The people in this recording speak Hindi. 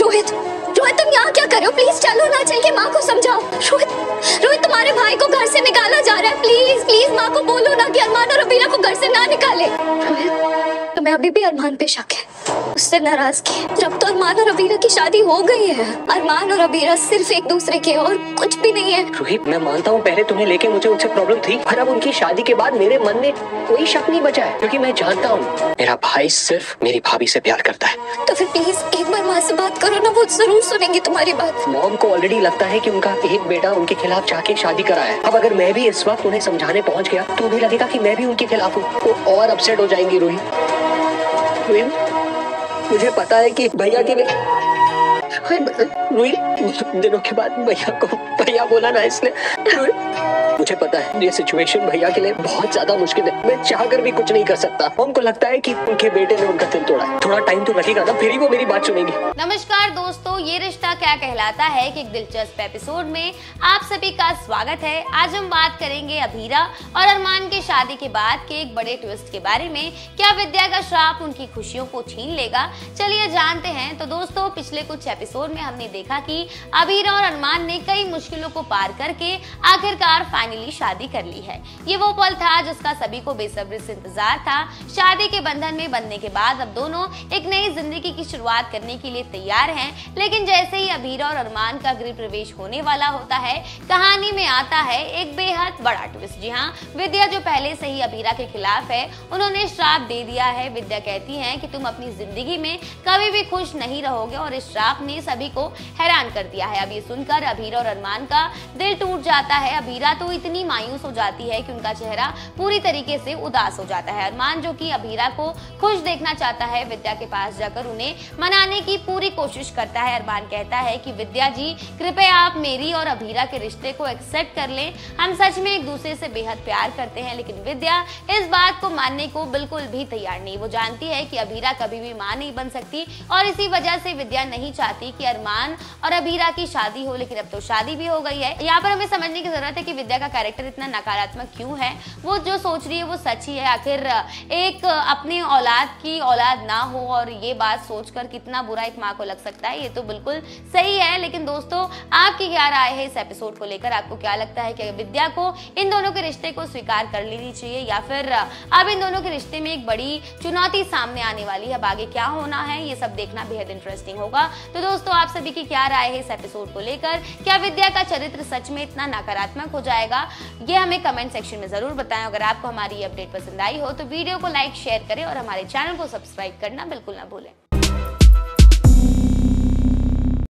रोहित, रोहित तुम यहाँ क्या कर रहे हो? प्लीज चलो ना, चल के माँ को समझाओ। रोहित, रोहित तुम्हारे भाई को घर से निकाला जा रहा है, प्लीज प्लीज माँ को बोलो ना कि अरमान और अबीरा को घर से ना निकाले। रोहित, तुम्हें अभी भी अरमान पे शक है, उससे नाराजगी। जब तो अरमान और अबीरा की शादी हो गई है, अरमान और अबीरा सिर्फ एक दूसरे के और कुछ भी नहीं है। रोहित, मैं मानता हूँ पहले तुम्हें लेके मुझे उनसे प्रॉब्लम थी, पर अब उनकी शादी के बाद मेरे मन में कोई शक नहीं बचा है, क्योंकि मैं जानता हूँ मेरा भाई सिर्फ मेरी भाभी से प्यार करता है। तो फिर प्लीज एक बार माँ से बात करो ना, वो जरूर सुनेंगी तुम्हारी बात। मॉम को ऑलरेडी लगता है कि उनका एक बेटा उनके खिलाफ जाके शादी करा है। अब अगर मैं भी इस वक्त उन्हें समझाने पहुँच गया तो उन्हें लगेगा कि मैं भी उनके खिलाफ हूँ, वो और अपसेट हो जाएंगी। रोहित, मुझे पता है कि भैया के दिनों के बाद भैया को भैया बोला ना, इसलिए मुझे पता है ये सिचुएशन भैया के लिए बहुत ज्यादा मुश्किल है। मैं चाहकर भी कुछ नहीं कर सकता। हमको लगता है कि उनके बेटे ने उनका दिल तोड़ा है। थोड़ा टाइम तो लगेगा ना, फिर ही वो मेरी बात सुनेंगी। नमस्कार दोस्तों, ये रिश्ता क्या कहलाता है कि एक दिलचस्प एपिसोड में आप सभी का स्वागत है। आज हम बात करेंगे अबीरा और अरमान की शादी के बाद के एक बड़े ट्विस्ट के बारे में। क्या विद्या का श्राप उनकी खुशियों को छीन लेगा? चलिए जानते हैं। तो दोस्तों, पिछले कुछ एपिसोड में हमने देखा कि अबीरा और अरमान ने कई मुश्किलों को पार करके आखिरकार फाइनली शादी कर ली है। ये वो पल था जिसका सभी को बेसब्री से इंतजार था। शादी के बंधन में बंधने के बाद अब दोनों एक नई जिंदगी की शुरुआत करने के लिए तैयार हैं। लेकिन जैसे ही अबीरा और अरमान का गृह प्रवेश होने वाला होता है, कहानी में आता है एक बेहद बड़ा ट्विस्ट। जी हाँ, विद्या जो पहले से ही अबीरा के खिलाफ है, उन्होंने श्राप दे दिया है। विद्या कहती है कि तुम अपनी जिंदगी में कभी भी खुश नहीं रहोगे और इस श्राप ने सभी को हैरान कर दिया है। अब ये सुनकर अबीरा और अरमान का दिल टूट जाता है। अबीरा तो इतनी मायूस हो जाती है कि उनका चेहरा पूरी तरीके से उदास हो जाता है। अरमान जो कि अबीरा को खुश देखना चाहता है, विद्या के पास जाकर उन्हें मनाने की पूरी कोशिश करता है। अरमान कहता है कि विद्या जी, कृपया आप मेरी और अबीरा के रिश्ते को एक्सेप्ट कर लें। हम सच में एक दूसरे से बेहद प्यार करते हैं। लेकिन विद्या इस बात को मानने को बिल्कुल भी तैयार नहीं। वो जानती है कि अबीरा कभी भी मां नहीं बन सकती और इसी वजह से विद्या नहीं चाहती कि अरमान और अबीरा की शादी हो। लेकिन अब तो शादी भी हो गई है। यहाँ पर हमें समझने की जरूरत है कि विद्या का कैरेक्टर इतना नकारात्मक क्यों है। वो जो सोच रही है वो सच ही है। आखिर एक अपनी औलाद की औलाद ना हो और ये बात सोचकर कितना बुरा एक माँ को लग सकता है, ये तो बिल्कुल सही है। लेकिन दोस्तों, आपकी क्या राय है इस एपिसोड को लेकर? आपको क्या लगता है कि विद्या को इन दोनों के रिश्ते को स्वीकार कर लेनी चाहिए या फिर अब इन दोनों के रिश्ते में एक बड़ी चुनौती सामने आने वाली है? अब आगे क्या होना है, ये सब देखना बेहद इंटरेस्टिंग होगा। तो दोस्तों, आप सभी की क्या राय है इस एपिसोड को लेकर? क्या विद्या का चरित्र सच में इतना नकारात्मक हो जाएगा? ये हमें कमेंट सेक्शन में जरूर बताएं। अगर आपको हमारी ये अपडेट पसंद आई हो तो वीडियो को लाइक शेयर करें और हमारे चैनल को सब्सक्राइब करना बिल्कुल ना भूलें।